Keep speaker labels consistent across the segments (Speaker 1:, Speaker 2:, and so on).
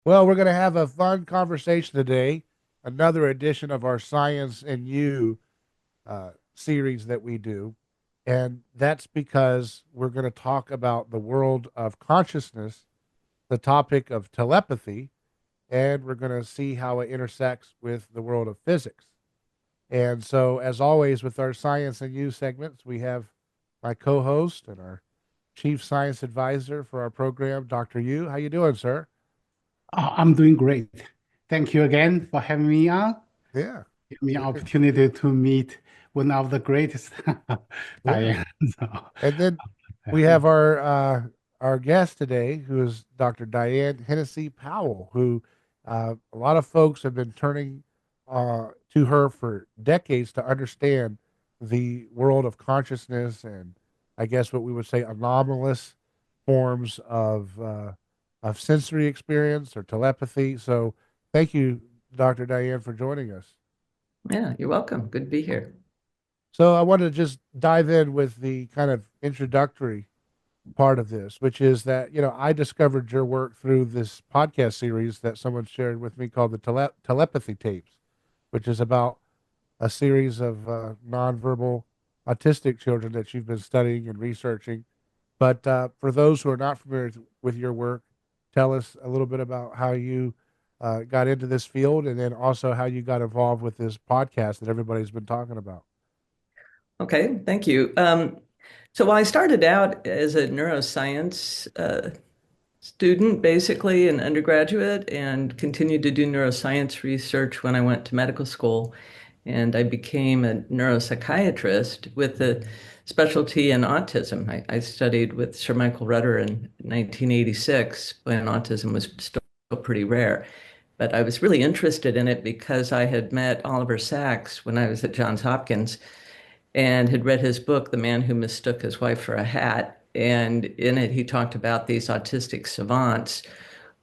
Speaker 1: Well, we're going to have a fun conversation today, another edition of our Science and You series that we do. And that's because we're going to talk about the world of consciousness, the topic of telepathy, and we're going to see how it intersects with the world of physics. And so, as always, with our Science and You segments, we have my co-host and our chief science advisor for our program, Dr. Yu. How you doing, sir?
Speaker 2: I'm doing great. Thank you again for having me on.
Speaker 1: Yeah.
Speaker 2: Give me an opportunity to meet one of the greatest,
Speaker 1: Yeah.
Speaker 2: Diane. So,
Speaker 1: And then we have our guest today, who is Dr. Diane Hennacy Powell, who a lot of folks have been turning to her for decades to understand the world of consciousness and I guess what we would say anomalous forms of sensory experience or telepathy. So thank you, Dr. Diane, for joining us.
Speaker 3: Yeah, you're welcome. Good to be here.
Speaker 1: So I wanted to just dive in with the kind of introductory part of this, which is that, I discovered your work through this podcast series that someone shared with me called the Telepathy Tapes, which is about a series of nonverbal autistic children that you've been studying and researching. But for those who are not familiar with your work, tell us a little bit about how you got into this field and then also how you got involved with this podcast that everybody's been talking about.
Speaker 3: Okay, thank you. So I started out as a neuroscience student, basically, an undergraduate, and continued to do neuroscience research when I went to medical school. And I became a neuropsychiatrist with a specialty in autism. I studied with Sir Michael Rutter in 1986 when autism was still pretty rare. But I was really interested in it because I had met Oliver Sacks when I was at Johns Hopkins and had read his book, The Man Who Mistook His Wife for a Hat. And in it, he talked about these autistic savants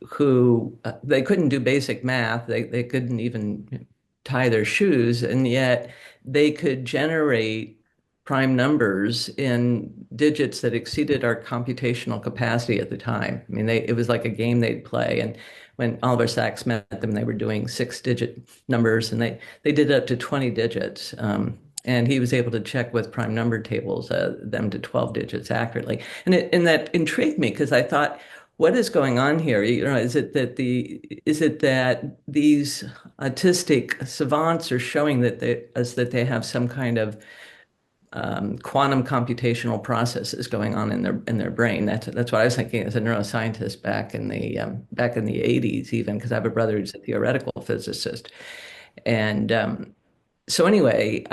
Speaker 3: who they couldn't do basic math. They couldn't even tie their shoes, and yet they could generate prime numbers in digits that exceeded our computational capacity at the time. I mean, it was like a game they'd play. And when Oliver Sacks met them, they were doing six-digit numbers, and they did up to 20 digits. And he was able to check with prime number tables them to 12 digits accurately. And that intrigued me because I thought, what is going on here? Is it that these autistic savants are showing that they have some kind of quantum computational processes going on in their brain? That's what I was thinking as a neuroscientist back in the 80s, even because I have a brother who's a theoretical physicist. And so anyway,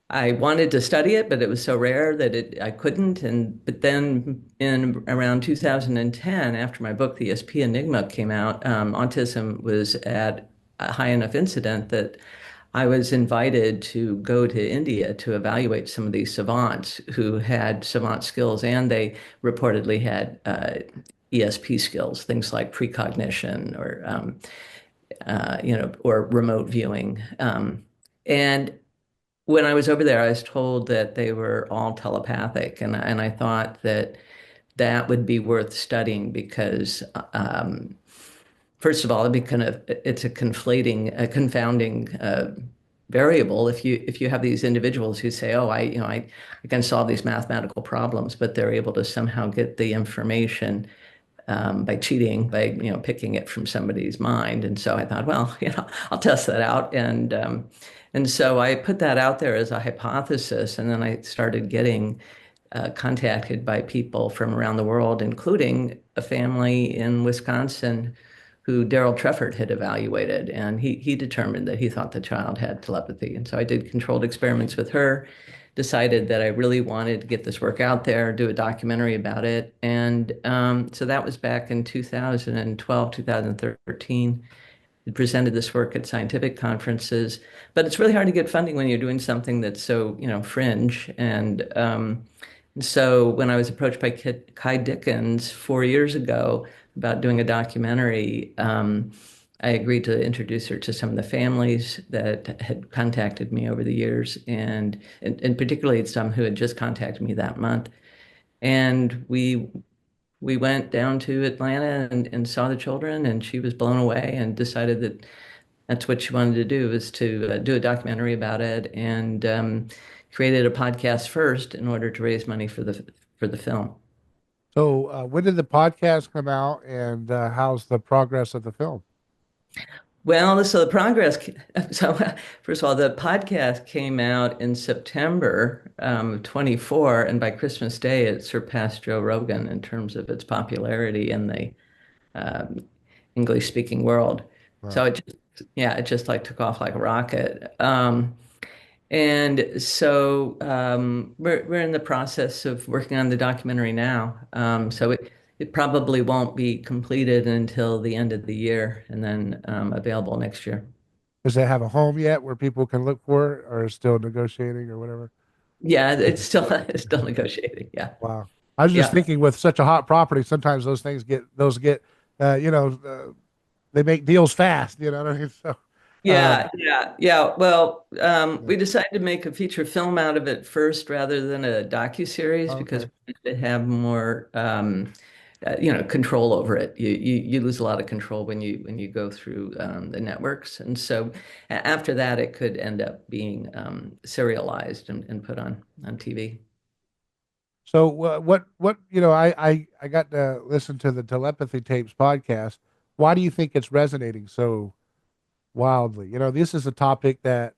Speaker 3: I wanted to study it, but it was so rare that I couldn't. But then in around 2010, after my book, The ESP Enigma, came out, autism was at a high enough incident that I was invited to go to India to evaluate some of these savants who had savant skills, and they reportedly had ESP skills, things like precognition or remote viewing. And when I was over there, I was told that they were all telepathic, and I thought that that would be worth studying because, first of all, it's a confounding variable if you have these individuals who say, "Oh, I can solve these mathematical problems," but they're able to somehow get the information by cheating, by picking it from somebody's mind. And so I thought, well, I'll test that out, and so I put that out there as a hypothesis, and then I started getting contacted by people from around the world, including a family in Wisconsin who Daryl Treffert had evaluated, and he determined that he thought the child had telepathy. And so I did controlled experiments with her, decided that I really wanted to get this work out there, do a documentary about it. And so that was back in 2012, 2013. I presented this work at scientific conferences, but it's really hard to get funding when you're doing something that's so, fringe. And so when I was approached by Kai Dickens 4 years ago about doing a documentary, I agreed to introduce her to some of the families that had contacted me over the years, and particularly some who had just contacted me that month. And we we went down to Atlanta and saw the children, and she was blown away and decided that that's what she wanted to do, was to do a documentary about it, and created a podcast first in order to raise money for the film.
Speaker 1: So, when did the podcast come out, and how's the progress of the film?
Speaker 3: Well, so the progress, so first of all, the podcast came out in September 24, and by Christmas Day, it surpassed Joe Rogan in terms of its popularity in the um, English speaking world.
Speaker 1: Wow.
Speaker 3: So yeah, it just like took off like a rocket. And so we're in the process of working on the documentary now. So it probably won't be completed until the end of the year, and then available next year.
Speaker 1: Does it have a home yet where people can look for it, or is still negotiating or whatever?
Speaker 3: Yeah, it's still it's still negotiating. Yeah.
Speaker 1: Wow. I was just
Speaker 3: Yeah.
Speaker 1: thinking, with such a hot property, sometimes those get, you know, they make deals fast. You know what I mean? So, um,
Speaker 3: Yeah. Well,
Speaker 1: yeah.
Speaker 3: we decided to make a feature film out of it first rather than a docuseries because
Speaker 1: Okay.
Speaker 3: we wanted to have more, control over it. You lose a lot of control when you go through the networks, and so after that, it could end up being serialized and put on TV.
Speaker 1: So, I got to listen to the Telepathy Tapes podcast. Why do you think it's resonating so wildly? This is a topic that,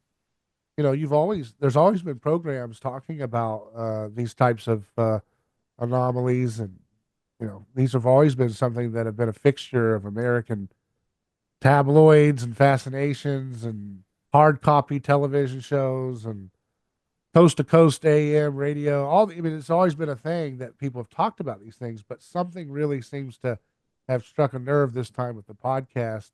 Speaker 1: there's always been programs talking about these types of anomalies, and these have always been something that have been a fixture of American tabloids and fascinations and hard copy television shows and coast to coast AM radio. I mean, it's always been a thing that people have talked about these things, but something really seems to have struck a nerve this time with the podcast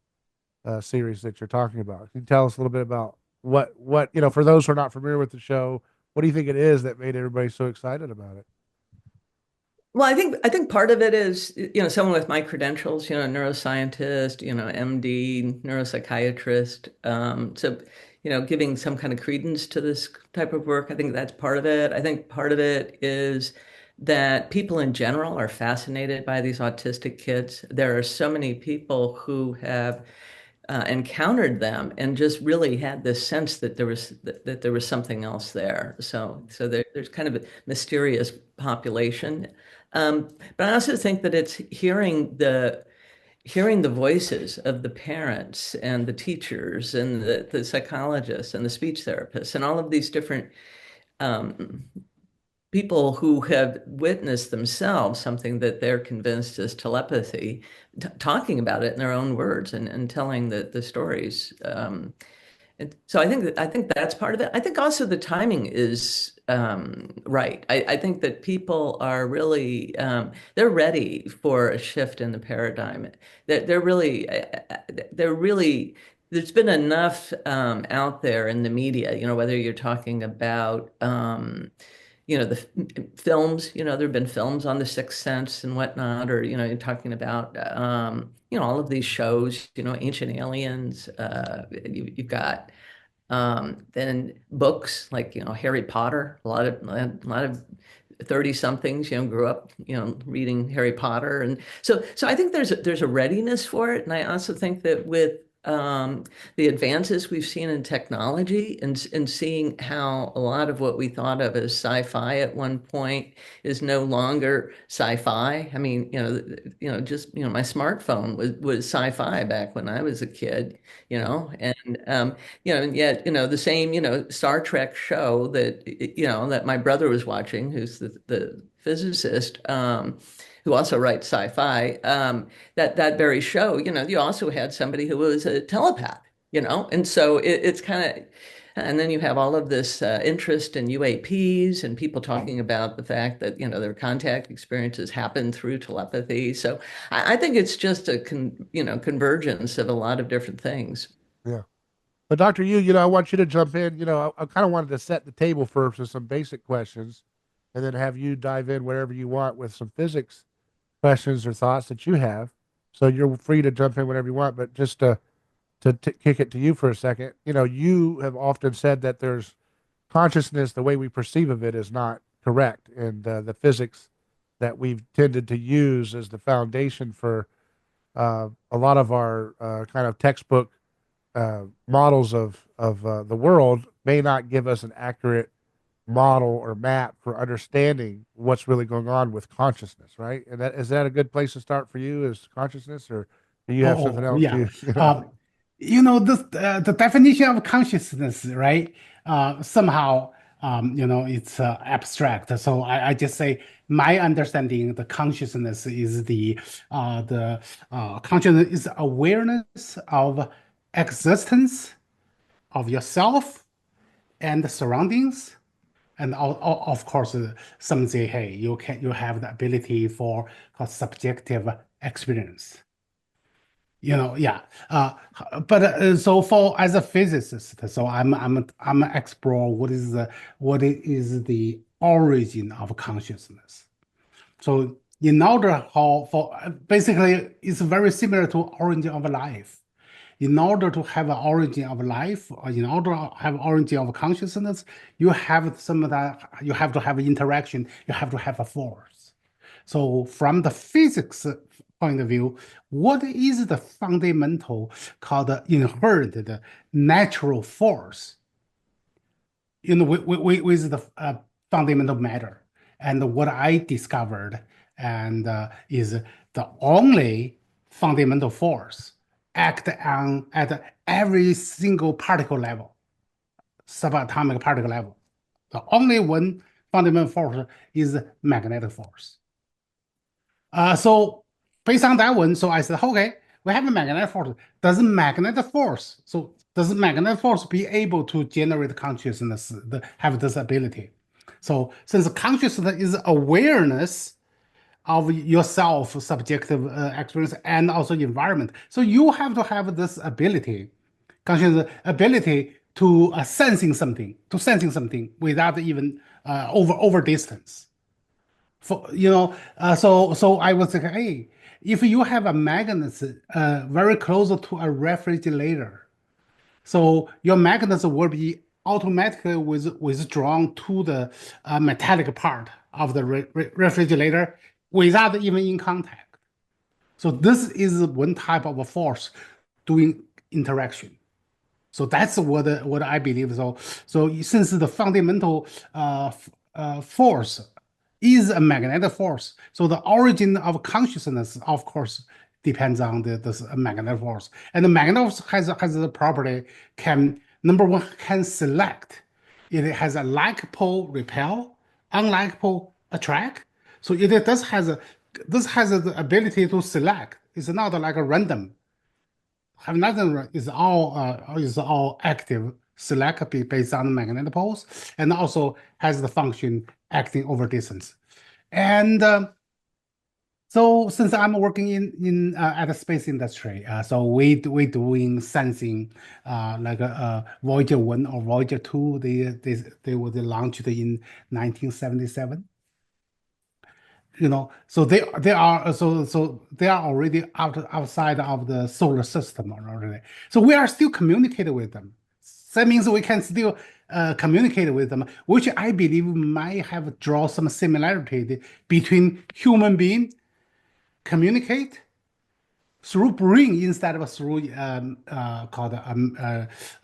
Speaker 1: series that you're talking about. Can you tell us a little bit about for those who are not familiar with the show, what do you think it is that made everybody so excited about it?
Speaker 3: Well, I think part of it is, someone with my credentials, neuroscientist, MD, neuropsychiatrist. So, giving some kind of credence to this type of work, I think that's part of it. I think part of it is that people in general are fascinated by these autistic kids. There are so many people who have encountered them and just really had this sense that there was something else there. So there's kind of a mysterious population. But I also think that it's hearing the voices of the parents and the teachers and the psychologists and the speech therapists and all of these different um, people who have witnessed themselves something that they're convinced is telepathy, talking about it in their own words and telling the stories. And so I think that's part of it. I think also the timing is right. I think that people are really they're ready for a shift in the paradigm. They're really there's been enough out there in the media. Whether you're talking about the films. There have been films on the Sixth Sense and whatnot, or you're talking about all of these shows. Ancient Aliens. You've got then books like, Harry Potter. A lot of 30 somethings, grew up, reading Harry Potter. And so I think there's a readiness for it. And I also think that with the advances we've seen in technology and seeing how a lot of what we thought of as sci-fi at one point is no longer sci-fi. I mean, just, my smartphone was sci-fi back when I was a kid, and yet, the same, Star Trek show that my brother was watching, who's the physicist, who also writes sci-fi, that very show, you also had somebody who was a telepath, and so it's kind of, and then you have all of this interest in UAPs and people talking about the fact that, their contact experiences happen through telepathy. So I think it's just a convergence of a lot of different things.
Speaker 1: Yeah. But Dr. Yu, I want you to jump in. I kind of wanted to set the table first with some basic questions, and then have you dive in wherever you want with some physics questions or thoughts that you have. So you're free to jump in whenever you want, but just to kick it to you for a second, you have often said that there's consciousness, the way we perceive of it is not correct, and the physics that we've tended to use as the foundation for a lot of our kind of textbook models of the world may not give us an accurate model or map for understanding what's really going on with consciousness, right? And that is that a good place to start for you, is consciousness, or do you have something else
Speaker 2: Yeah.
Speaker 1: too? You know?
Speaker 2: The definition of consciousness, right? Somehow, it's abstract. So I just say my understanding, the consciousness is the consciousness is awareness of existence of yourself and the surroundings. And of course, some say, hey, you have the ability for subjective experience. Yeah. But so for as a physicist, so I'm explore what is the origin of consciousness. So in order how for basically it's very similar to origin of life. In order to have an origin of life, or in order to have origin of consciousness, you have some of that. You have to have interaction. You have to have a force. So from the physics point of view, what is the fundamental called the inherent natural force with the fundamental matter? And what I discovered and is the only fundamental force act on at every single particle level, subatomic particle level. The only one fundamental force is magnetic force. So based on that one, so I said, okay, we have a magnetic force. Does magnetic force be able to generate consciousness, have this ability? So since consciousness is awareness of yourself, subjective experience, and also environment, so you have to have this ability, conscious ability to sensing something without even over distance. So I was like, hey, if you have a magnet very close to a refrigerator, so your magnet will be automatically withdrawn to the metallic part of the refrigerator without even in contact. So this is one type of a force doing interaction. So that's what I believe. So since the fundamental force is a magnetic force, so the origin of consciousness, of course, depends on this magnetic force. And the magnetic force has the property can number one can select. It has a like pole repel, unlike pole attract. So this has the ability to select. It's not like a random have nothing is all active select based on the magnetic poles and also has the function acting over distance. And so since I'm working in at the space industry, so we doing sensing like Voyager 1 or Voyager 2, they were launched in 1977. So they are already outside of the solar system already. So we are still communicating with them. That means we can still communicate with them, which I believe might have draw some similarity between human being communicate through brain instead of through called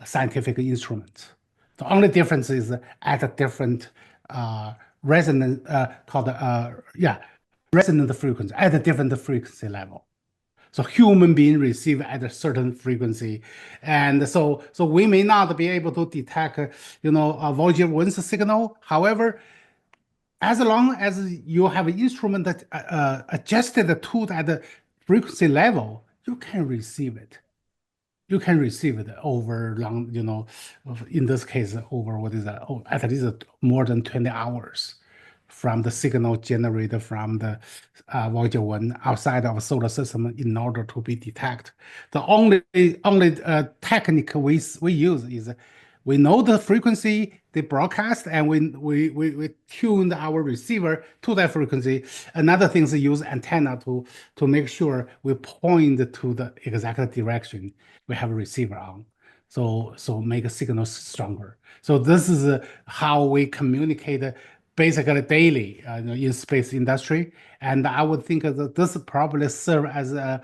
Speaker 2: scientific instruments. The only difference is at a different resonance called resonant frequency at a different frequency level. So human being receive at a certain frequency, and so we may not be able to detect a Voyager 1's signal. However, as long as you have an instrument that adjusted to that frequency level, you can receive it. You can receive it over long, in this case, over what is that? Oh, at least more than 20 hours from the signal generated from the Voyager 1 outside of the solar system in order to be detected. The only technique we use is we know the frequency they broadcast and we tune our receiver to that frequency. Another thing is use antenna to make sure we point to the exact direction we have a receiver on. So make a signal stronger. So this is how we communicate basically daily in space industry. And I would think that this probably serve as a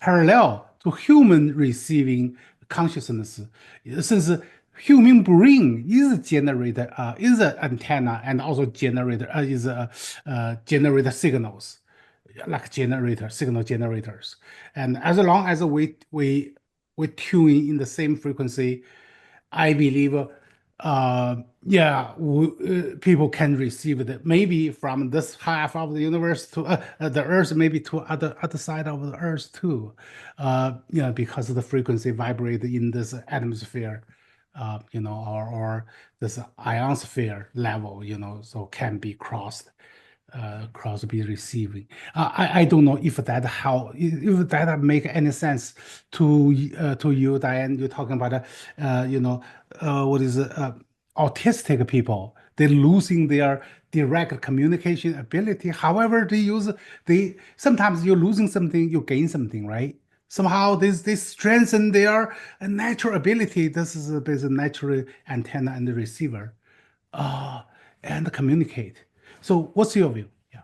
Speaker 2: parallel to human receiving consciousness, since human brain is generated is an antenna and also generator is generate signals like signal generators. And as long as we tune in the same frequency, I believe, yeah, people can receive it maybe from this half of the universe to the Earth, maybe to other side of the Earth too, yeah, because the frequency vibrate in this atmosphere, or this ionosphere level, so can be crossed cross be receiving. I don't know if that make any sense to you, Diane. You're talking about what is it, autistic people. They're losing their direct communication ability. However, they sometimes you're losing something, you gain something, right? Somehow this strengthen their natural ability. This is a natural antenna and the receiver, uh, and communicate. So what's your view? Yeah.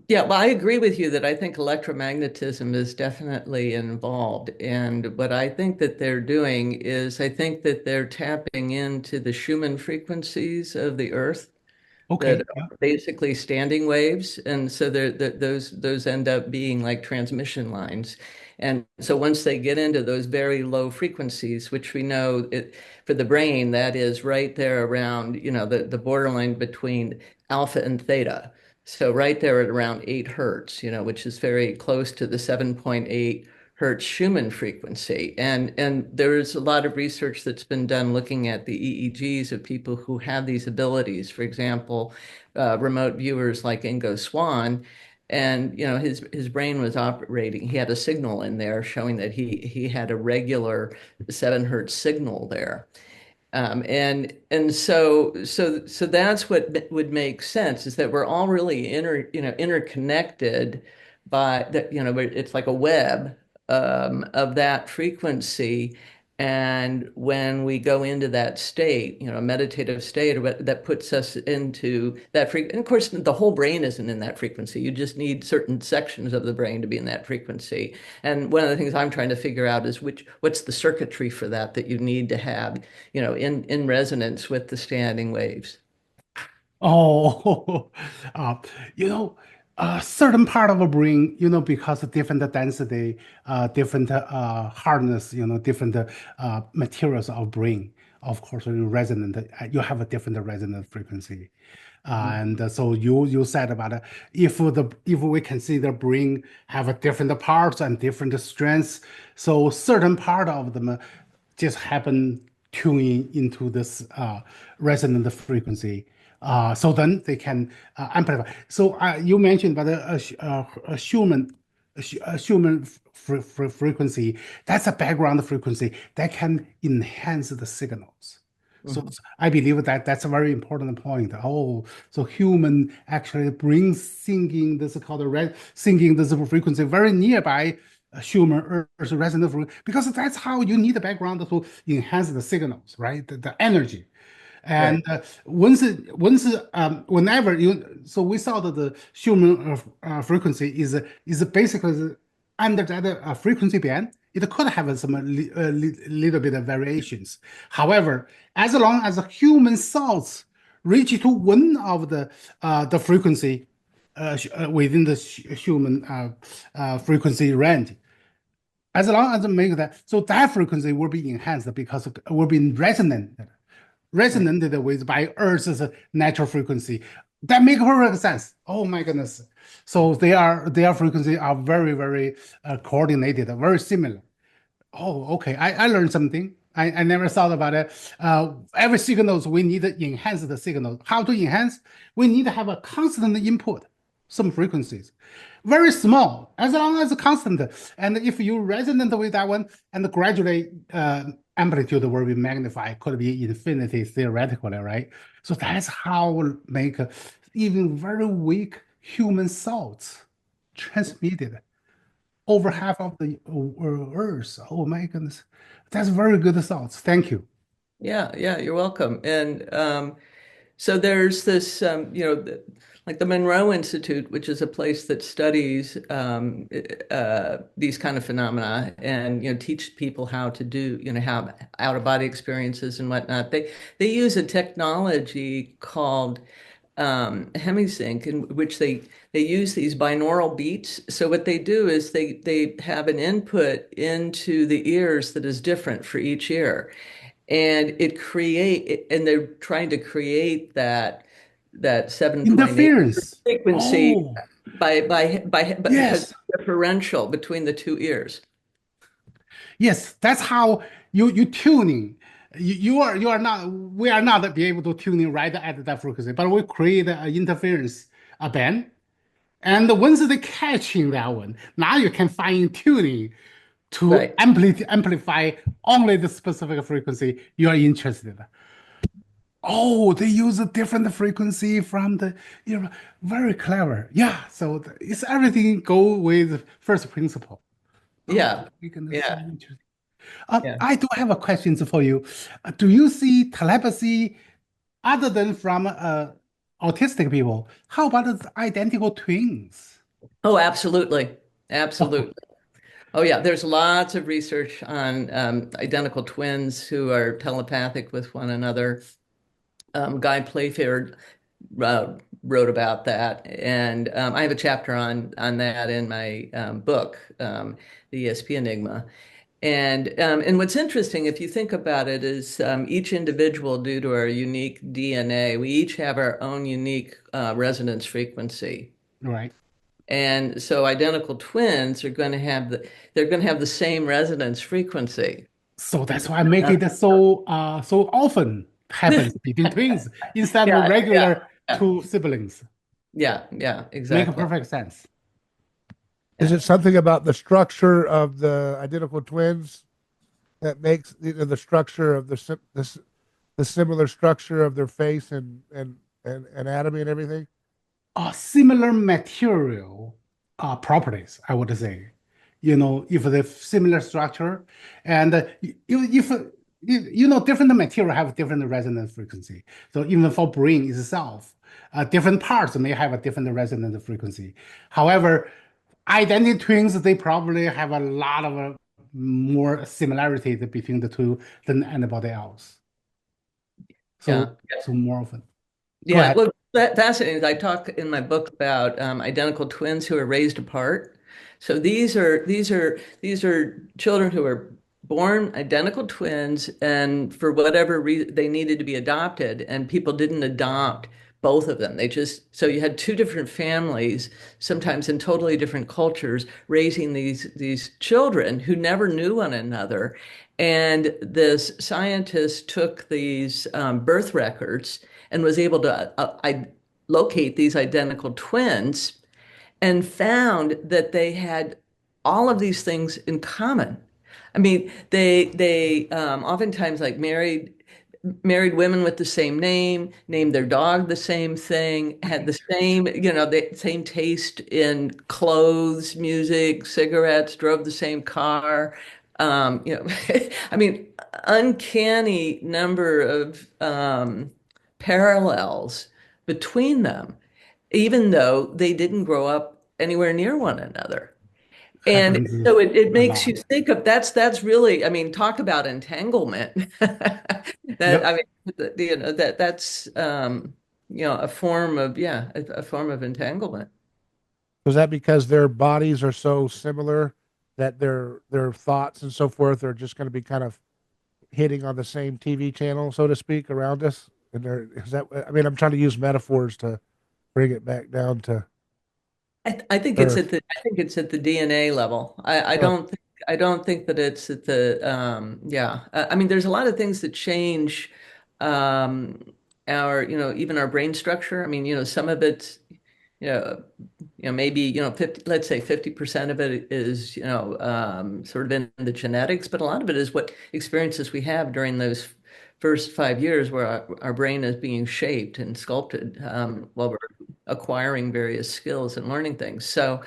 Speaker 3: Yeah, well, I agree with you that I think electromagnetism is definitely involved. And what I think that they're doing is I think that they're tapping into the Schumann frequencies of the Earth that
Speaker 2: Okay. Yeah.
Speaker 3: are basically standing waves, and so those end up being like transmission lines. And so once they get into those very low frequencies, which we know for the brain, that is right there around, the borderline between alpha and theta. So right there at around 8 hertz, which is very close to the 7.8 hertz Schumann frequency. And there's a lot of research that's been done looking at the EEGs of people who have these abilities. For example, remote viewers like Ingo Swann, and his brain was operating. He had a signal in there showing that he had a regular 7 hertz signal there. And so that's what would make sense, is that we're all really interconnected by that, it's like a web of that frequency. And when we go into that state, a meditative state, that puts us into that frequency. And of course, the whole brain isn't in that frequency. You just need certain sections of the brain to be in that frequency. And one of the things I'm trying to figure out is what's the circuitry for that you need to have, in resonance with the standing waves.
Speaker 2: Oh, uh, you know, a certain part of a brain, because of different density, different hardness, different materials of brain. Of course, you have a different resonant frequency. And so you said about if we consider brain have a different parts and different strengths, so certain part of them just happen tuning into this resonant frequency. So then they can amplify. So you mentioned about a Schumann, a Schumann frequency. That's a background frequency that can enhance the signals. So
Speaker 3: Mhm.
Speaker 2: I believe that that's a very important point. Oh, so human actually brings singing this is called singing this frequency very nearby Schumann Earth resonant frequency, because that's how you need the background to enhance the signals, right? The energy.
Speaker 3: Right.
Speaker 2: And whenever so we saw that the Schumann frequency is basically under that frequency band. It could have some little bit of variations. However, as long as the human thoughts reach to one of the frequency within the human frequency range, as long as it make that, so that frequency will be enhanced because it will be
Speaker 3: Right.
Speaker 2: resonated with by Earth's natural frequency. That make perfect sense. Oh my goodness. So their frequency are very coordinated, very similar. Oh, okay. I learned something. I never thought about it. Every signals we need to enhance the signal. How to enhance? We need to have a constant input, some frequencies, very small, as long as constant. And if you resonate with that one, and gradually amplitude will be magnified, could be infinity theoretically, right? So that's how we make even very weak human thoughts transmitted over half of the Earth. Oh my goodness. That's very good thoughts. Thank you.
Speaker 3: Yeah, yeah, you're welcome. And So there's this, like the Monroe Institute, which is a place that studies these kind of phenomena and teach people how to do have out of body experiences and whatnot. They use a technology called hemisync, in which they use these binaural beats. So what they do is they have an input into the ears that is different for each ear, and they're trying to create that 7.8
Speaker 2: Interference.
Speaker 3: frequency
Speaker 2: Oh,
Speaker 3: because
Speaker 2: yes.
Speaker 3: differential between the two ears.
Speaker 2: Yes, that's how you tuning. You are not, we are not be able to tuning right at that frequency, but we create an interference, a band. And once they catching that one, now you can fine tuning to
Speaker 3: Right.
Speaker 2: amplify only the specific frequency you are interested. Oh, they use a different frequency from the, very clever. Yeah, so it's everything go with first principle. Oh,
Speaker 3: Yeah.
Speaker 2: we can so
Speaker 3: Yeah.
Speaker 2: interesting.
Speaker 3: Yeah.
Speaker 2: I do have a question for you. Do you see telepathy other than from autistic people? How about the identical twins?
Speaker 3: Oh, absolutely.
Speaker 2: Oh,
Speaker 3: Absolutely. Oh, yeah. There's lots of research on identical twins who are telepathic with one another. Guy Playfair uh, wrote about that, and I have a chapter on that in my book, The ESP Enigma. And what's interesting, if you think about it, is each individual, due to our unique DNA, we each have our own unique resonance frequency.
Speaker 2: right.
Speaker 3: And so identical twins are going to have they're going to have the same resonance frequency.
Speaker 2: So that's why I make it so often happens between twins instead of
Speaker 3: Yeah, yeah,
Speaker 2: regular
Speaker 3: yeah,
Speaker 2: two siblings.
Speaker 3: yeah,
Speaker 2: Make a
Speaker 3: exactly.
Speaker 2: perfect sense.
Speaker 1: Is
Speaker 3: Yeah.
Speaker 1: it something about the structure of the identical twins that makes the structure of the similar structure of their face and anatomy and everything?
Speaker 2: Similar material properties, I would say. If the similar structure and if different material have different resonance frequency. So even for brain itself, different parts may have a different resonance frequency. However, identity twins, they probably have a lot of more similarities between the two than anybody else.
Speaker 3: Yeah.
Speaker 2: So more often. Go
Speaker 3: Yeah,
Speaker 2: ahead.
Speaker 3: well, fascinating. I talk in my book about identical twins who are raised apart. So these are children who are born identical twins, and for whatever reason they needed to be adopted, and people didn't adopt both of them. They just so you had two different families, sometimes in totally different cultures, raising these children who never knew one another. And this scientist took these birth records and was able to locate these identical twins and found that they had all of these things in common. I mean, they oftentimes like married women with the same name, named their dog the same thing, had the same, the same taste in clothes, music, cigarettes, drove the same car. I mean, uncanny number of parallels between them, even though they didn't grow up anywhere near one another. And
Speaker 2: Happens
Speaker 3: so it
Speaker 2: a
Speaker 3: makes you
Speaker 2: lot.
Speaker 3: think of that's really, I mean, talk about entanglement. That I
Speaker 2: Yep.
Speaker 3: mean, that's a form of a form of entanglement.
Speaker 1: Was that because their bodies are so similar that their thoughts and so forth are just going to be kind of hitting on the same TV channel, so to speak, around us? And there is that. I mean, I'm trying to use metaphors to bring it back down to
Speaker 3: I think it's
Speaker 1: Earth.
Speaker 3: I think it's at the DNA level.
Speaker 1: Oh,
Speaker 3: I don't think that it's at the I mean, there's a lot of things that change um, our even our brain structure. I mean, some of it's you know maybe 50, let's say 50% of it is sort of in the genetics, but a lot of it is what experiences we have during those first 5 years where our brain is being shaped and sculpted while we're acquiring various skills and learning things. So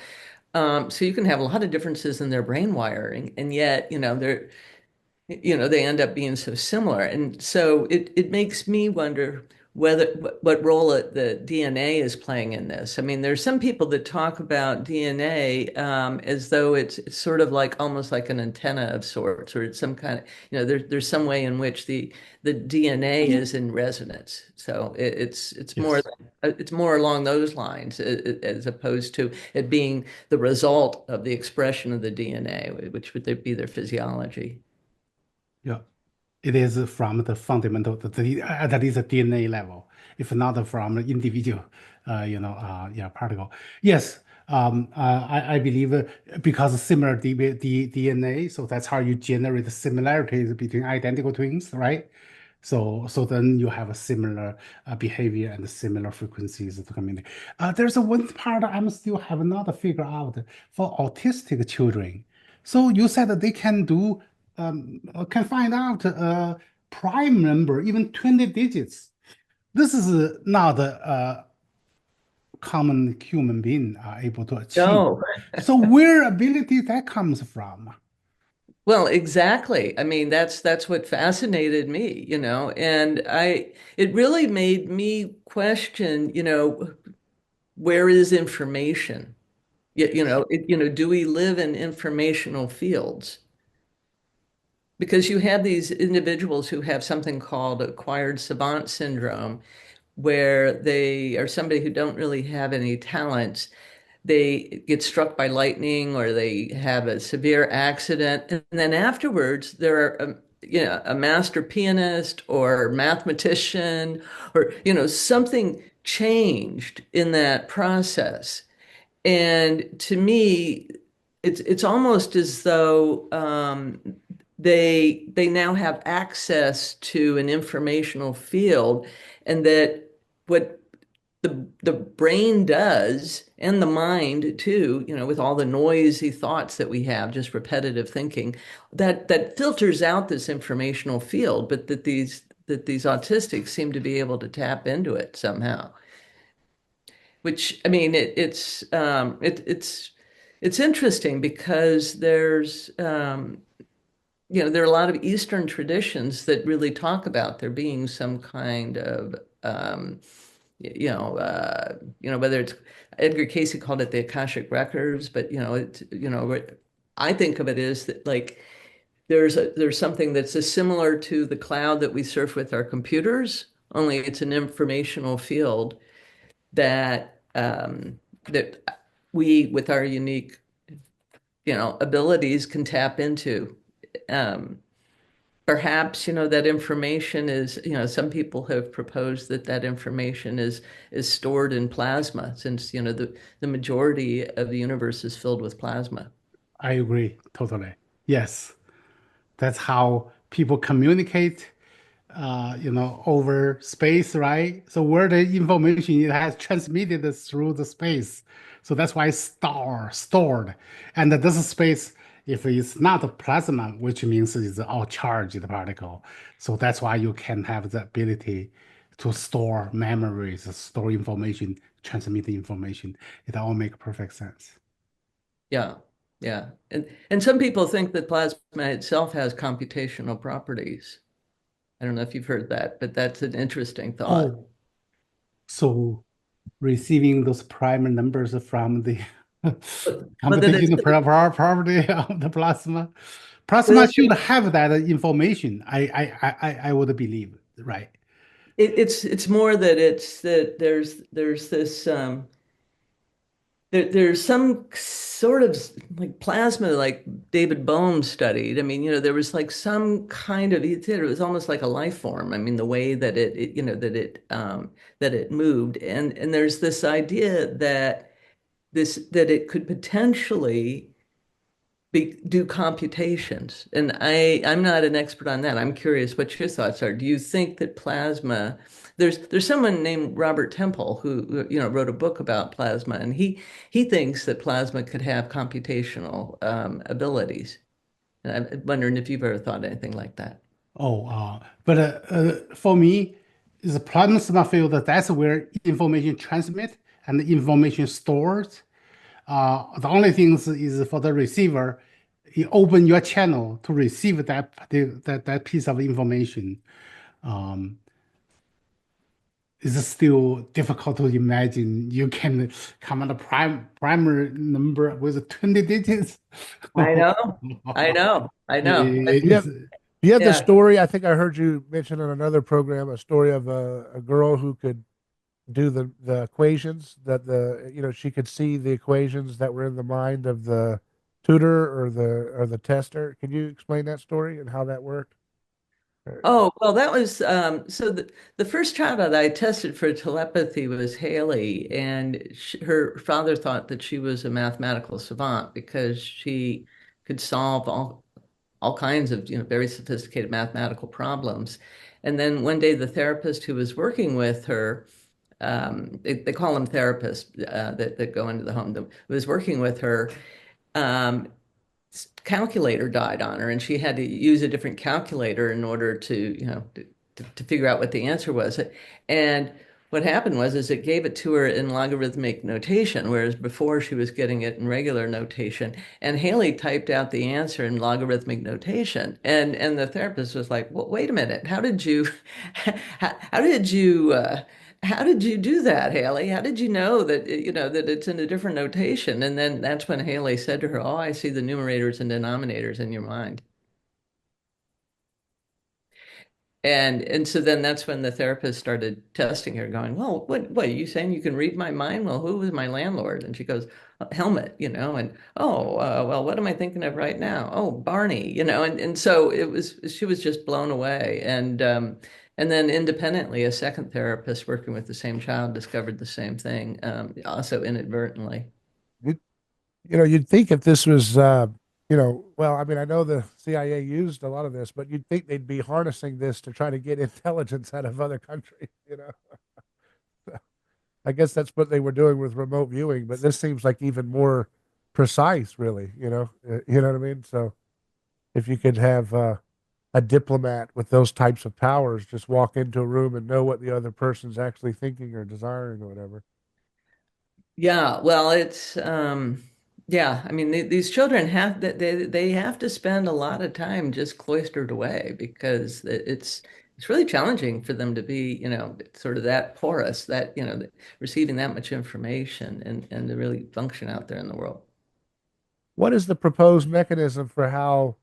Speaker 3: you can have a lot of differences in their brain wiring, and yet, they end up being so similar. And so it makes me wonder what role the DNA is playing in this. I mean, there's some people that talk about DNA as though it's sort of like almost like an antenna of sorts, or it's some kind of, there's some way in which the DNA is in resonance. So
Speaker 2: Yes.
Speaker 3: it's more along those lines as opposed to it being the result of the expression of the DNA, which would be their physiology.
Speaker 2: Yeah. It is from the fundamental, at least the DNA level, if not from the individual, yeah, particle. Yes, I believe because similar DNA, so that's how you generate the similarities between identical twins, right? So then you have a similar behavior and similar frequencies to communicate. There's a one part I'm still have not figured out for autistic children. So you said that they can do can find out prime number, even 20 digits. This is not common human being are able to achieve.
Speaker 3: No.
Speaker 2: So where ability that comes from?
Speaker 3: Well, exactly. I mean, that's what fascinated me, and it really made me question, where is information? Do we live in informational fields? Because you have these individuals who have something called acquired savant syndrome, where they are somebody who don't really have any talents. They get struck by lightning or they have a severe accident. And then afterwards, they're a master pianist or mathematician or, something changed in that process. And to me, it's almost as though they now have access to an informational field, and that what the brain does and the mind too, with all the noisy thoughts that we have, just repetitive thinking, that filters out this informational field, but that these autistics seem to be able to tap into it somehow. Which I mean, it's interesting because there are a lot of Eastern traditions that really talk about there being some kind of whether it's Edgar Casey called it the Akashic Records, but I think of it as that like there's something that's similar to the cloud that we surf with our computers, only it's an informational field that we, with our unique, abilities, can tap into. Um, Perhaps, that information is, some people have proposed that information is stored in plasma, since, the majority of the universe is filled with plasma.
Speaker 2: I agree totally. Yes, that's how people communicate over space, right? So where the information it has transmitted through the space. So that's why it's stored. And this space, if it's not a plasma, which means it's all charged particle. So that's why you can have the ability to store memories, store information, transmit the information. It all make perfect sense.
Speaker 3: Yeah, yeah. And some people think that plasma itself has computational properties. I don't know if you've heard that, but that's an interesting thought.
Speaker 2: Oh, so receiving those prime numbers from the
Speaker 3: But that it's,
Speaker 2: computational property of the plasma.
Speaker 3: but
Speaker 2: Plasma
Speaker 3: it's
Speaker 2: should have that information. I would believe, right?
Speaker 3: it's more that it's that there's this there's some sort of like plasma, like David Bohm studied. I mean, there was like some kind of, he said it was almost like a life form. I mean, the way that it moved, and there's this idea that it could potentially do computations. And I'm not an expert on that. I'm curious what your thoughts are. Do you think that plasma, there's someone named Robert Temple who wrote a book about plasma, and he thinks that plasma could have computational abilities. And I'm wondering if you've ever thought anything like that.
Speaker 2: Oh, but for me, is a plasma field. That's where information transmit and the information stored. The only thing is for the receiver, you open your channel to receive that piece of information. Um, it's still difficult to imagine you can come on a primary number with 20 digits.
Speaker 3: I know. I know. I know. But
Speaker 1: Do you have, do you have the
Speaker 3: yeah.
Speaker 1: story? I think I heard you mention on another program a story of a girl who could do the equations that she could see the equations that were in the mind of the tutor or the tester. Can you explain that story and how that worked?
Speaker 3: Oh, well, that was so the first child that I tested for telepathy was Haley, and her father thought that she was a mathematical savant because she could solve all kinds of, very sophisticated mathematical problems. And then one day the therapist who was working with her, they call them therapists that go into the home, that was working with her, um, calculator died on her and she had to use a different calculator in order to, to figure out what the answer was. And what happened was is it gave it to her in logarithmic notation, whereas before she was getting it in regular notation. And Haley typed out the answer in logarithmic notation. And the therapist was like, well, wait a minute, how did you how did you do that, Haley? How did you know that that it's in a different notation? And then that's when Haley said to her, "Oh, I see the numerators and denominators in your mind." And so then that's when the therapist started testing her, going, "Well, what are you saying? You can read my mind? Well, who was my landlord?" And she goes, "Helmet, and oh, well, what am I thinking of right now? Oh, Barney, and so she was just blown away. And then independently, a second therapist working with the same child discovered the same thing, also inadvertently.
Speaker 1: You, you'd think if this was, well, I mean, I know the CIA used a lot of this, but you'd think they'd be harnessing this to try to get intelligence out of other countries, I guess that's what they were doing with remote viewing, but this seems like even more precise, really, you know what I mean? So if you could have a diplomat with those types of powers just walk into a room and know what the other person's actually thinking or desiring or whatever.
Speaker 3: Yeah, well, it's yeah, I mean these children have that they have to spend a lot of time just cloistered away because it's really challenging for them to be, sort of that porous, that, receiving that much information and to really function out there in the world.
Speaker 1: What is the proposed mechanism for how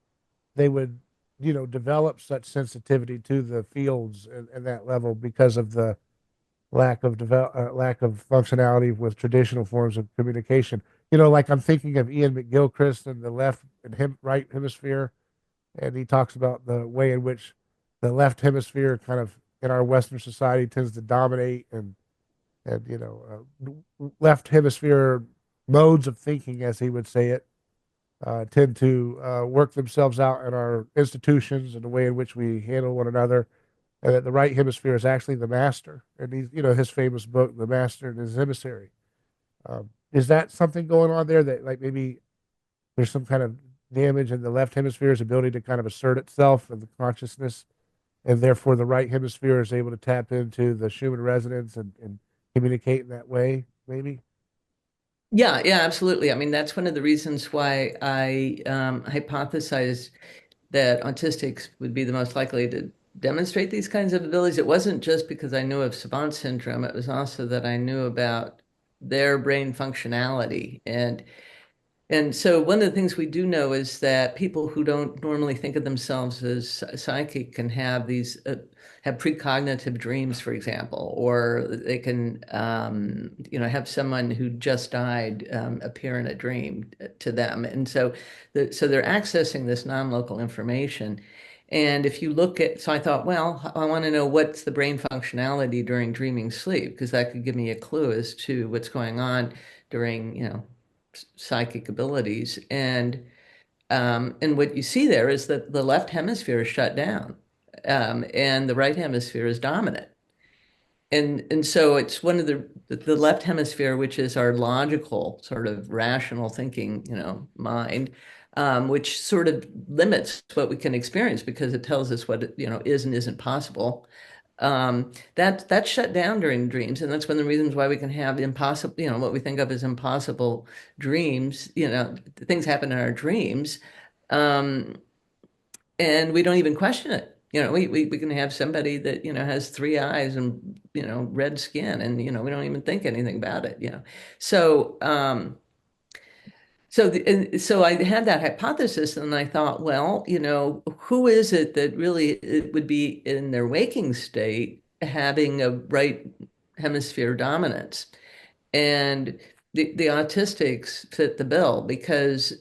Speaker 1: they would, develop such sensitivity to the fields and that level because of the lack of functionality with traditional forms of communication? Like I'm thinking of Ian McGilchrist and the left and right hemisphere, and he talks about the way in which the left hemisphere kind of in our Western society tends to dominate, and left hemisphere modes of thinking, as he would say it, tend to work themselves out in our institutions and the way in which we handle one another, and that the right hemisphere is actually the master. And he's, his famous book, The Master and His Emissary. Is that something going on there that like maybe there's some kind of damage in the left hemisphere's ability to kind of assert itself in the consciousness, and therefore the right hemisphere is able to tap into the Schumann resonance and communicate in that way, maybe?
Speaker 3: Yeah, yeah, absolutely. I mean, that's one of the reasons why I hypothesized that autistics would be the most likely to demonstrate these kinds of abilities. It wasn't just because I knew of savant syndrome, it was also that I knew about their brain functionality. And so one of the things we do know is that people who don't normally think of themselves as psychic can have these have precognitive dreams, for example, or they can have someone who just died appear in a dream to them, and so they're accessing this non-local information. And if you look at, so I thought, well, I want to know what's the brain functionality during dreaming sleep, because that could give me a clue as to what's going on during, psychic abilities. And what you see there is that the left hemisphere is shut down, and the right hemisphere is dominant. And so it's one of the left hemisphere, which is our logical sort of rational thinking, mind, which sort of limits what we can experience because it tells us what is and isn't possible. That's shut down during dreams, and that's one of the reasons why we can have impossible, what we think of as impossible dreams. Things happen in our dreams, um, and we don't even question it. we can have somebody that, has three eyes and, red skin and, we don't even think anything about it. So, so I had that hypothesis, and I thought, well, who is it that really it would be in their waking state having a right hemisphere dominance? And the autistics fit the bill because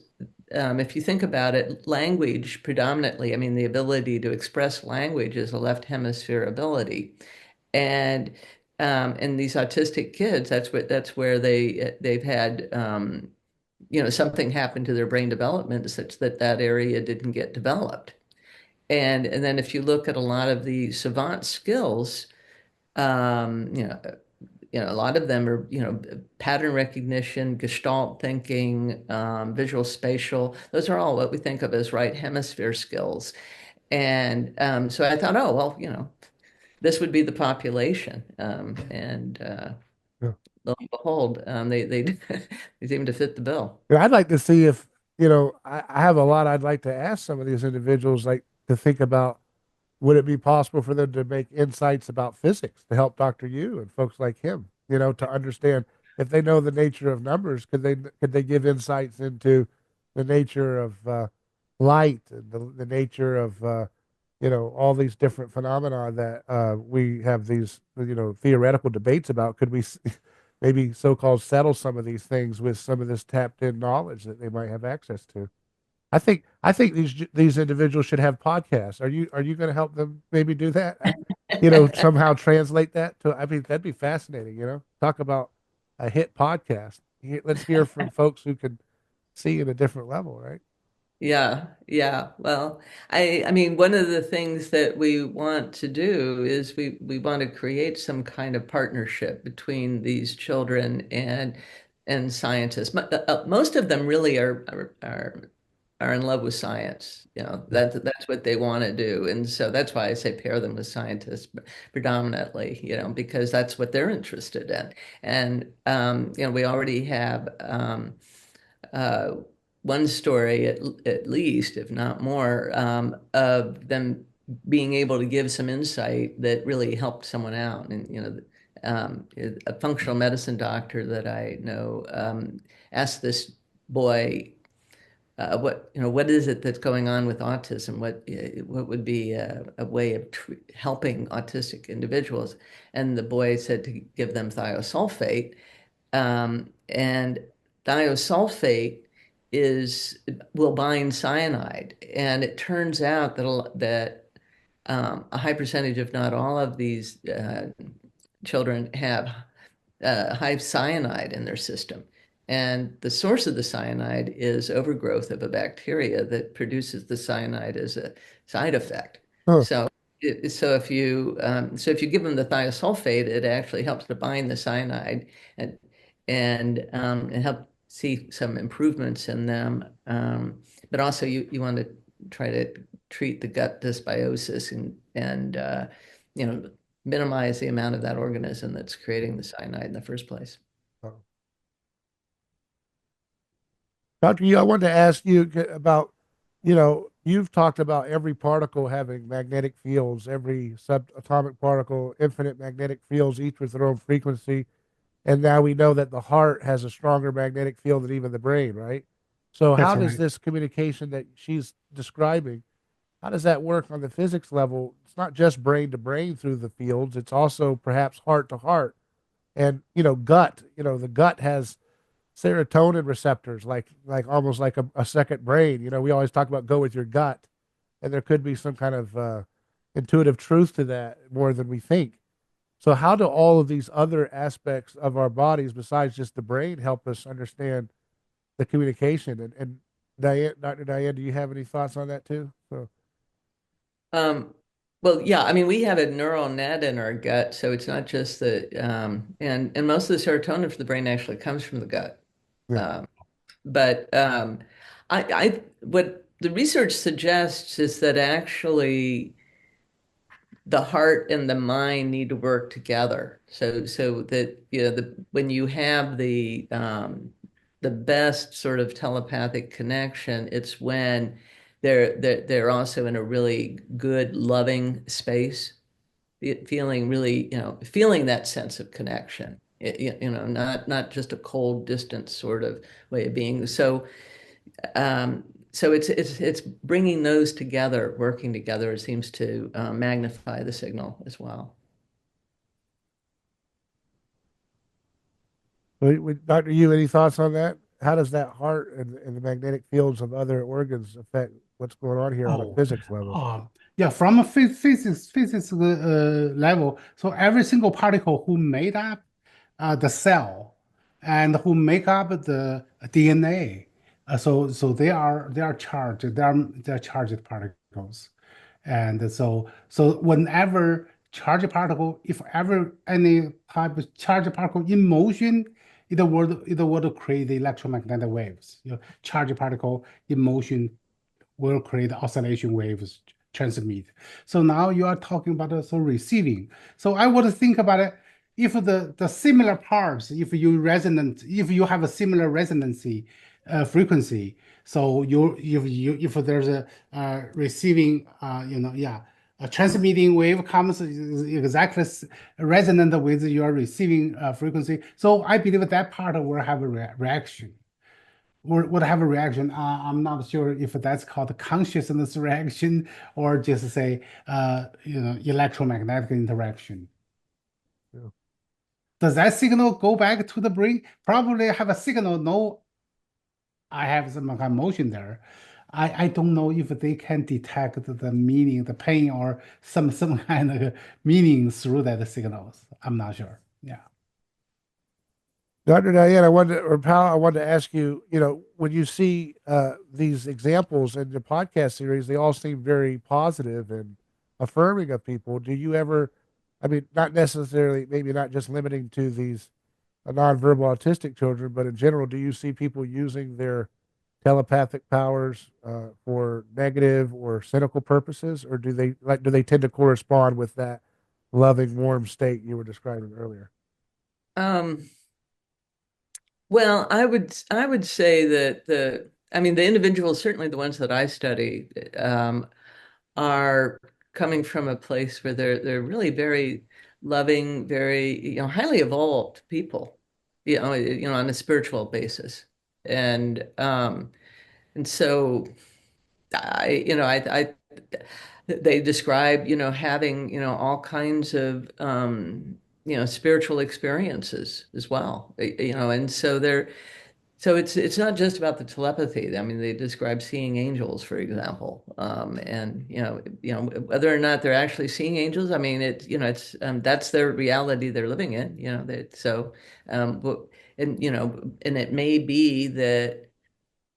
Speaker 3: if you think about it, language predominantly, I mean, the ability to express language is a left hemisphere ability. And these autistic kids, that's where they've had something happened to their brain development such that that area didn't get developed. And then if you look at a lot of the savant skills, um, you know, a lot of them are, pattern recognition, gestalt thinking, visual spatial. Those are all what we think of as right hemisphere skills. And so I thought, oh, well, this would be the population. And
Speaker 1: Yeah.
Speaker 3: lo and behold, they they seem to fit the bill.
Speaker 1: I'd like to see if, I have a lot I'd like to ask some of these individuals, like to think about, would it be possible for them to make insights about physics to help Dr. Yu and folks like him, to understand if they know the nature of numbers, could they give insights into the nature of light and the nature of all these different phenomena that we have these theoretical debates about? Could we maybe so-called settle some of these things with some of this tapped in knowledge that they might have access to? I think these individuals should have podcasts. Are you going to help them maybe do that? Somehow translate that to. I mean, that'd be fascinating. Talk about a hit podcast. Let's hear from folks who can see in a different level, right?
Speaker 3: Yeah, yeah. Well, I mean, one of the things that we want to do is we want to create some kind of partnership between these children and scientists. Most of them really are in love with science.
Speaker 1: Yeah.
Speaker 3: That's what they want to do. And so that's why I say pair them with scientists predominantly, because that's what they're interested in. And we already have uh, one story at least, if not more, of them being able to give some insight that really helped someone out. And, a functional medicine doctor that I know asked this boy, what is it that's going on with autism? What would be a way of tr helping autistic individuals? And the boy said to give them thiosulfate, and thiosulfate is will bind cyanide, and it turns out that a high percentage, if not all, of these children have high cyanide in their system. And the source of the cyanide is overgrowth of a bacteria that produces the cyanide as a side effect.
Speaker 1: Huh.
Speaker 3: So, so if you give them the thiosulfate, it actually helps to bind the cyanide and and help see some improvements in them. But also, you want to try to treat the gut dysbiosis and you know minimize the amount of that organism that's creating the cyanide in the first place.
Speaker 1: Oh. Dr. Yu, I wanted to ask you about, you've talked about every particle having magnetic fields, every subatomic particle, infinite magnetic fields, each with their own frequency. And now we know that the heart has a stronger magnetic field than even the brain, right? So how
Speaker 2: That's
Speaker 1: does
Speaker 2: right.
Speaker 1: this communication that she's describing, how does that work on the physics level? It's not just brain to brain through the fields, it's also perhaps heart to heart. And, gut, the gut has serotonin receptors, like almost like a second brain. We always talk about go with your gut, and there could be some kind of intuitive truth to that more than we think. So how do all of these other aspects of our bodies besides just the brain help us understand the communication? And Diane, Dr. Diane, do you have any thoughts on that too? So
Speaker 3: Um, well, yeah, I mean, we have a neural net in our gut, so it's not just the and most of the serotonin for the brain actually comes from the gut.
Speaker 1: yeah.
Speaker 3: Um, but I what the research suggests is that actually the heart and the mind need to work together. So that when you have the best sort of telepathic connection, it's when they're also in a really good, loving space, feeling really, feeling that sense of connection. Not just a cold, distant sort of way of being. So it's bringing those together, working together. It seems to magnify the signal as well.
Speaker 1: Dr. Yu, any thoughts on that? How does that heart and the magnetic fields of other organs affect what's going on here on a
Speaker 2: Oh,
Speaker 1: physics level?
Speaker 2: yeah, from a physics level, so every single particle who made up the cell and who make up the DNA, so they are charged, they are charged particles. And so whenever charged particle, if ever any type of charged particle in motion, it would create the electromagnetic waves. Charged particle in motion will create oscillation waves transmit. So now you are talking about also receiving. So I would think about it, if the similar parts, if you have a similar resonancy frequency, so if there's a receiving, yeah, a transmitting wave comes exactly resonant with your receiving frequency. So I believe that part will have a reaction would have a reaction. I'm not sure if that's called consciousness reaction or just say, electromagnetic interaction.
Speaker 1: Yeah.
Speaker 2: Does that signal go back to the brain? Probably have a signal. No, I have some kind of motion there. I don't know if they can detect the meaning, the pain, or some kind of meaning through that signals. I'm not sure. Yeah.
Speaker 1: Dr. Diane, or Powell, I wanted to ask you, when you see these examples in the podcast series, they all seem very positive and affirming of people. Do you ever, I mean, not necessarily, maybe not just limiting to these nonverbal autistic children, but in general, do you see people using their telepathic powers for negative or cynical purposes, or do they tend to correspond with that loving, warm state you were describing earlier?
Speaker 3: Um, well, I would say that I mean, the individuals, certainly the ones that I study, are coming from a place where they're really very loving, very, highly evolved people, on a spiritual basis. And and so I they describe, having, all kinds of spiritual experiences as well. And so it's not just about the telepathy. I mean, they describe seeing angels, for example, and whether or not they're actually seeing angels. I mean, it's that's their reality they're living in. But, and it may be that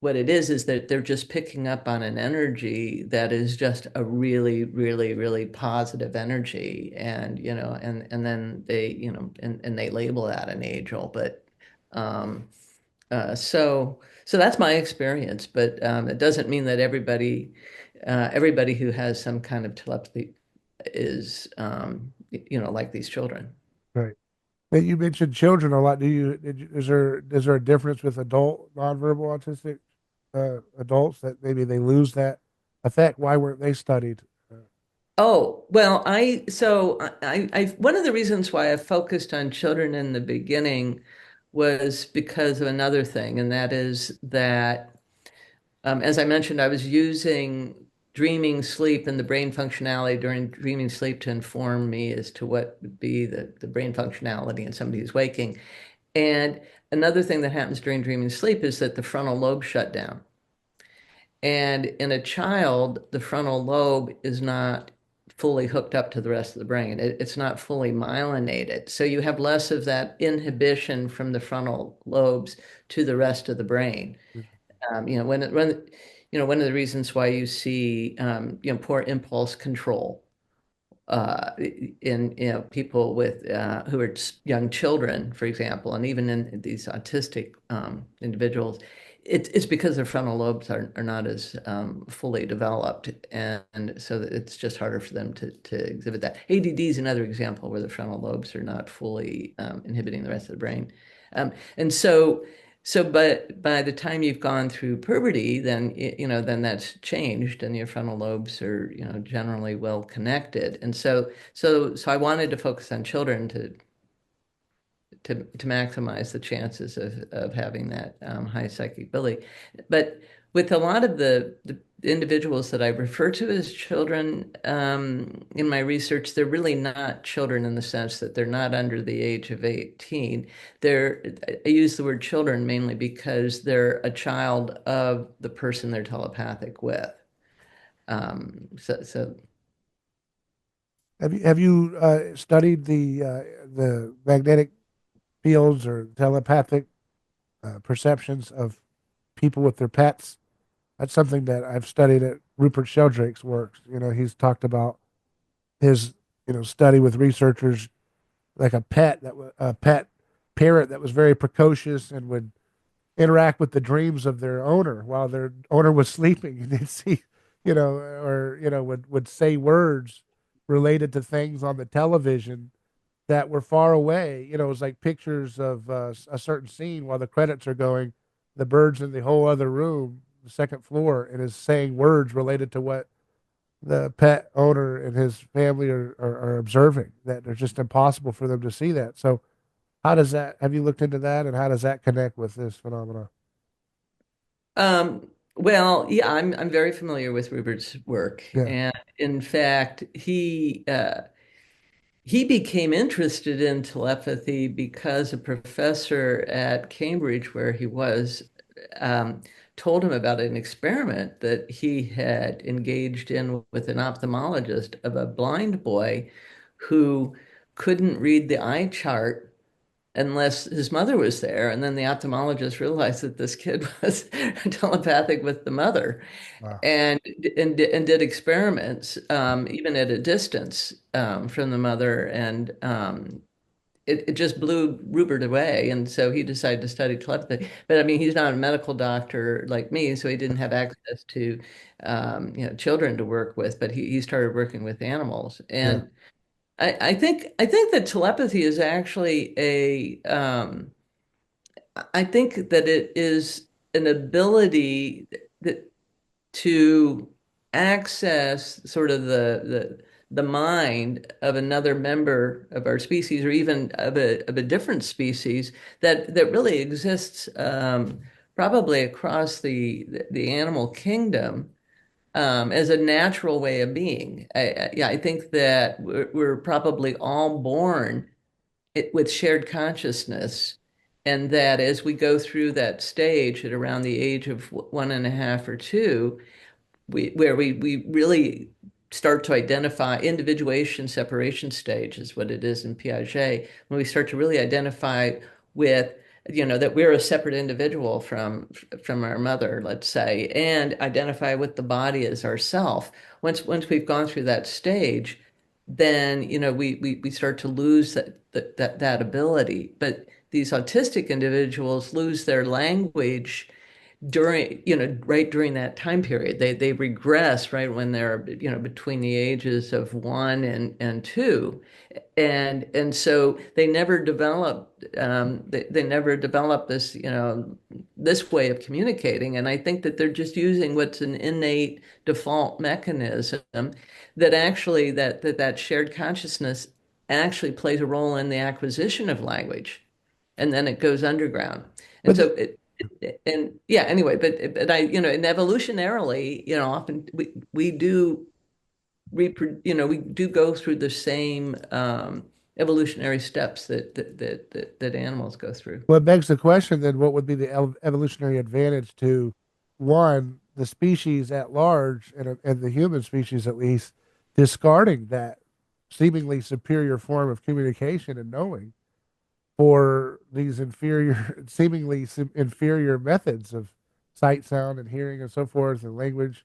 Speaker 3: what it is that they're just picking up on an energy that is just a really, really, really positive energy, and then they, and they label that an angel, but. Um, so that's my experience, but it doesn't mean that everybody who has some kind of telepathy is, like these children.
Speaker 1: Right. Now, you mentioned children a lot. Is there a difference with adult nonverbal autistic adults that maybe they lose that effect? Why weren't they studied?
Speaker 3: Oh, well, one of the reasons why I focused on children in the beginning was because of another thing, and that is that, as I mentioned, I was using dreaming sleep and the brain functionality during dreaming sleep to inform me as to what would be the brain functionality in somebody who's waking. And another thing that happens during dreaming sleep is that the frontal lobe shut down. And in a child, the frontal lobe is not fully hooked up to the rest of the brain. It's not fully myelinated. So you have less of that inhibition from the frontal lobes to the rest of the brain. One of the reasons why you see, poor impulse control in, people with who are young children, for example, and even in these autistic individuals, it's because their frontal lobes are not as fully developed, and so it's just harder for them to exhibit that. ADD is another example where the frontal lobes are not fully inhibiting the rest of the brain, and but by the time you've gone through puberty, then then that's changed, and your frontal lobes are, generally well connected. And so I wanted to focus on children to maximize the chances of having that high psychic ability. But with a lot of the individuals that I refer to as children in my research, they're really not children in the sense that they're not under the age of 18. They're, I use the word children mainly because they're a child of the person they're telepathic with. So
Speaker 1: Have you studied the magnetic fields or telepathic perceptions of people with their pets? That's something that I've studied at Rupert Sheldrake's works. He's talked about his study with researchers, like a pet parrot that was very precocious and would interact with the dreams of their owner while their owner was sleeping, and they'd see, or would say words related to things on the television that were far away. It was like pictures of a certain scene while the credits are going. The bird's in the whole other room, the second floor, and is saying words related to what the pet owner and his family are observing, that they're just impossible for them to see that. So how does that, have you looked into that, and how does that connect with this phenomenon?
Speaker 3: well, yeah, I'm very familiar with Rupert's work,
Speaker 1: Yeah.
Speaker 3: and in fact, he became interested in telepathy because a professor at Cambridge, where he was, um, told him about an experiment that he had engaged in with an ophthalmologist of a blind boy who couldn't read the eye chart unless his mother was there. And then the ophthalmologist realized that this kid was telepathic with the mother
Speaker 1: Wow.
Speaker 3: and and did experiments even at a distance from the mother, and it just blew Rupert away, and so he decided to study telepathy. But I mean, he's not a medical doctor like me, so he didn't have access to children to work with. But he started working with animals,
Speaker 1: Yeah.
Speaker 3: and I think that telepathy is actually I think that it is an ability that to access sort of the mind of another member of our species, or even of a different species that really exists, probably across the animal kingdom, as a natural way of being. Yeah, I think that we're probably all born with shared consciousness. And that as we go through that stage at around the age of 1.5 or 2, where we really start to identify individuation separation stage is what it is in Piaget, when we start to really identify with, that we're a separate individual from our mother, let's say, and identify with the body as ourself. Once we've gone through that stage, then we start to lose that ability. But these autistic individuals lose their language during, right during that time period. They regress right when they're, between the ages of 1 and 2. And so they never develop, they never develop this, this way of communicating. And I think that they're just using what's an innate default mechanism, that actually that shared consciousness actually plays a role in the acquisition of language, and then it goes underground. And
Speaker 1: But
Speaker 3: so and yeah, anyway, but I, and evolutionarily, often we do we do go through the same evolutionary steps that animals go through.
Speaker 1: what begs the question then, what would be the evolutionary advantage to, one, the species at large, and the human species at least, discarding that seemingly superior form of communication and knowing for these seemingly inferior methods of sight, sound, and hearing, and so forth, and language?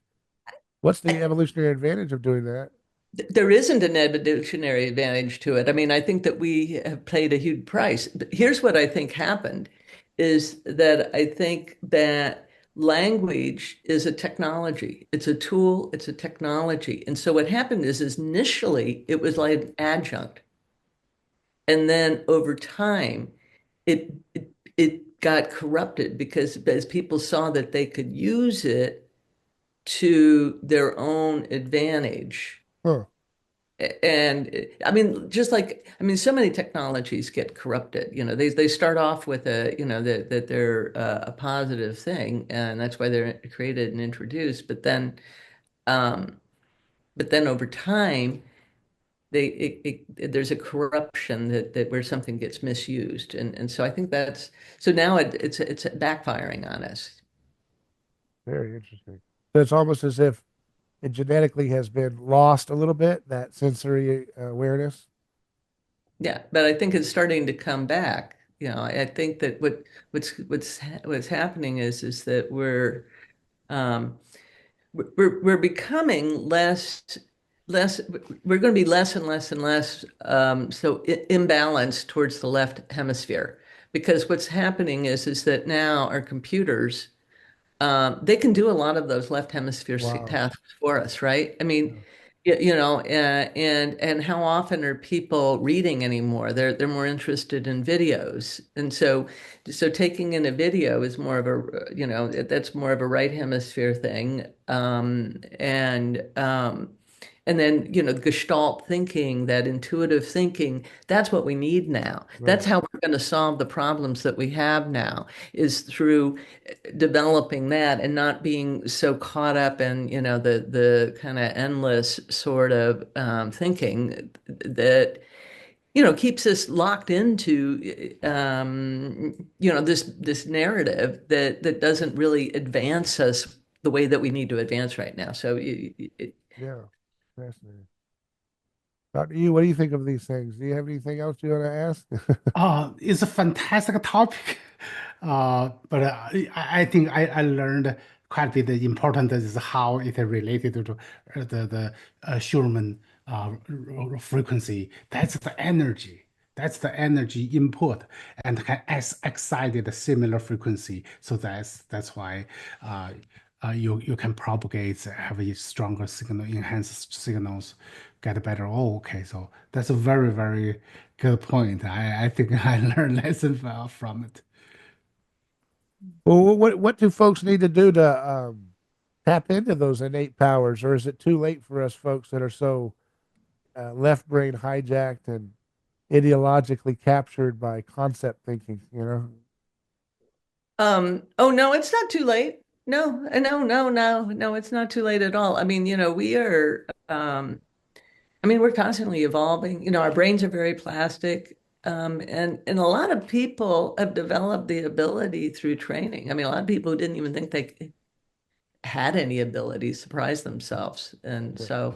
Speaker 1: What's the evolutionary advantage of doing that?
Speaker 3: There isn't an evolutionary advantage to it. I mean, I think that we have paid a huge price. But here's what I think happened is that I think that language is a technology. It's a tool, it's a technology. And so what happened is initially it was like an adjunct. And then over time, it got corrupted because as people saw that they could use it to their own advantage.
Speaker 1: Huh.
Speaker 3: And I mean, just like I mean, so many technologies get corrupted. They start off with that they're a positive thing, and that's why they're created and introduced. Um, but then over time, there's a corruption that where something gets misused, and so I think that's so now it's backfiring on us.
Speaker 1: Very interesting. So it's almost as if it genetically has been lost a little bit, that sensory awareness.
Speaker 3: Yeah, but I think it's starting to come back. I think that what's happening is that um, we're becoming less we're going to be less and less and less imbalanced towards the left hemisphere because what's happening is that now our computers they can do a lot of those left hemisphere
Speaker 1: Wow.
Speaker 3: tasks for us, right? I
Speaker 1: Yeah.
Speaker 3: mean, and how often are people reading anymore? They're more interested in videos, and so taking in a video is more of a that's more of a right hemisphere thing, and then Gestalt thinking, that intuitive thinking, that's what we need now. That's
Speaker 1: Right.
Speaker 3: how we're going to solve the problems that we have now is through developing that and not being so caught up in the kind of endless sort of thinking that keeps us locked into this narrative that doesn't really advance us the way that we need to advance right now. So
Speaker 1: Yeah. Fascinating. Dr. Yu, what do you think of these things? Do you have anything else you want to ask?
Speaker 2: It's a fantastic topic. But I think I learned quite a bit. The important is how it related to the Schumann frequency. That's the energy. That's the energy input, and can excite a similar frequency. So that's why you can propagate, have a stronger signal, enhance signals, get better. Oh, okay. So that's a very, very good point. I think I learned lesson from it.
Speaker 1: Well, what do folks need to do to tap into those innate powers, or is it too late for us folks that are so left brain hijacked and ideologically captured by concept thinking?
Speaker 3: oh no, it's not too late. No, no, it's not too late at all. I mean, we are, I mean, we're constantly evolving. Our brains are very plastic. And a lot of people have developed the ability through training. I mean, a lot of people who didn't even think they had any ability surprise themselves. And
Speaker 1: Yeah.
Speaker 3: so,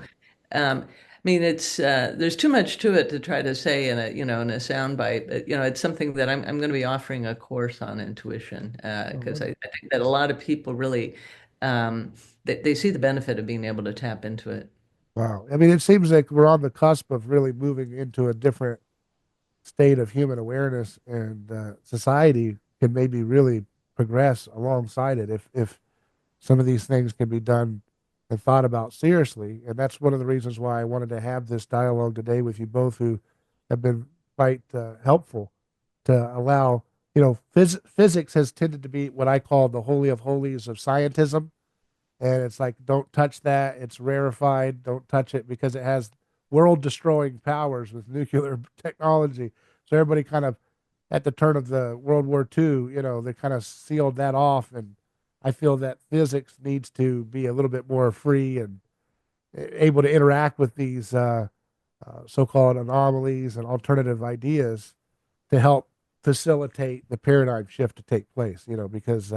Speaker 3: I mean, it's there's too much to it to try to say in a sound bite. But, it's something that I'm going to be offering a course on intuition
Speaker 1: Oh,
Speaker 3: because
Speaker 1: wonderful.
Speaker 3: I think that a lot of people really they see the benefit of being able to tap into it.
Speaker 1: Wow. I mean, it seems like we're on the cusp of really moving into a different state of human awareness, and society can maybe really progress alongside it if some of these things can be done and thought about seriously. And that's one of the reasons why I wanted to have this dialogue today with you both, who have been quite helpful to allow, physics has tended to be what I call the holy of holies of scientism. And it's like, don't touch that. It's rarefied. Don't touch it because it has world destroying powers with nuclear technology. So everybody kind of, at the turn of the World War II, they kind of sealed that off. And I feel that physics needs to be a little bit more free and able to interact with these so-called anomalies and alternative ideas to help facilitate the paradigm shift to take place, because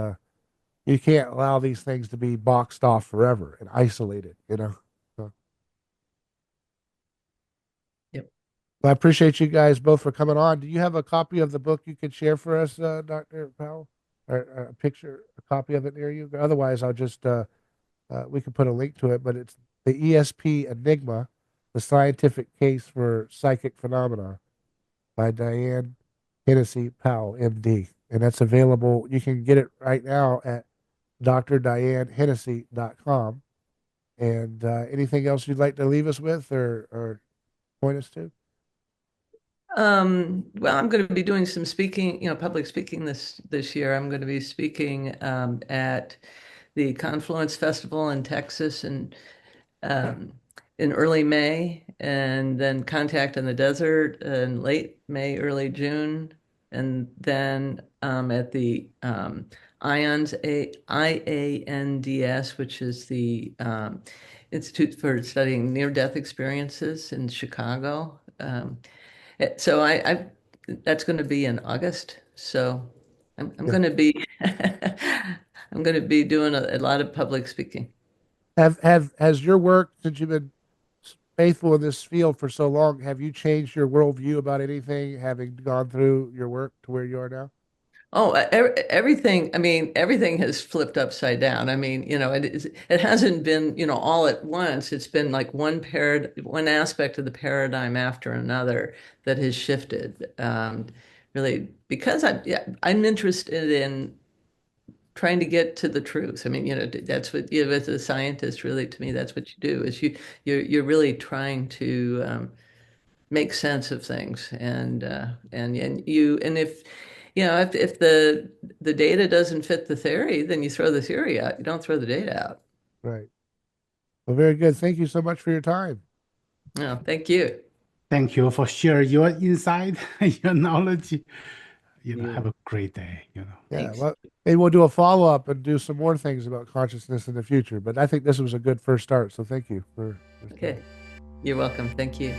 Speaker 1: you can't allow these things to be boxed off forever and isolated. So,
Speaker 3: Yep.
Speaker 1: I appreciate you guys both for coming on. Do you have a copy of the book you could share for us, Dr. Powell? Or a picture, a copy of it near you? Otherwise, I'll just, we can put a link to it, but it's the ESP Enigma, the Scientific Case for Psychic Phenomena by Diane Hennacy Powell, MD. And that's available. You can get it right now at drdianehennessy.com. And anything else you'd like to leave us with or point us to?
Speaker 3: Well, I'm going to be doing some speaking, public speaking this year. I'm going to be speaking at the Confluence Festival in Texas um, in early May, and then Contact in the Desert in late May, early June, and then at the IANDS, which is the Institute for Studying Near-Death Experiences in Chicago. So that's going to be in August. So I'm
Speaker 1: Yeah.
Speaker 3: going to be I'm going to be doing a lot of public speaking.
Speaker 1: Has your work, since you've been faithful in this field for so long, have you changed your worldview about anything, having gone through your work to where you are now?
Speaker 3: Oh, everything. I mean, everything has flipped upside down. I mean, it hasn't been, all at once. It's been like one aspect of the paradigm after another that has shifted. Really, because I'm interested in trying to get to the truth. I mean, that's what as a scientist, really, to me, that's what you do is you're really trying to make sense of things, and if the data doesn't fit the theory, then you throw the theory out. You don't throw the data out.
Speaker 1: Right. Well, very good. Thank you so much for your time.
Speaker 3: No, thank you.
Speaker 2: Thank you for sharing your insight, your knowledge. Have
Speaker 3: You
Speaker 2: a great day.
Speaker 1: Yeah.
Speaker 3: thanks.
Speaker 1: Well, maybe we'll do a follow-up and do some more things about consciousness in the future. But I think this was a good first start. So thank you for this time.
Speaker 3: Okay, you're welcome. Thank you.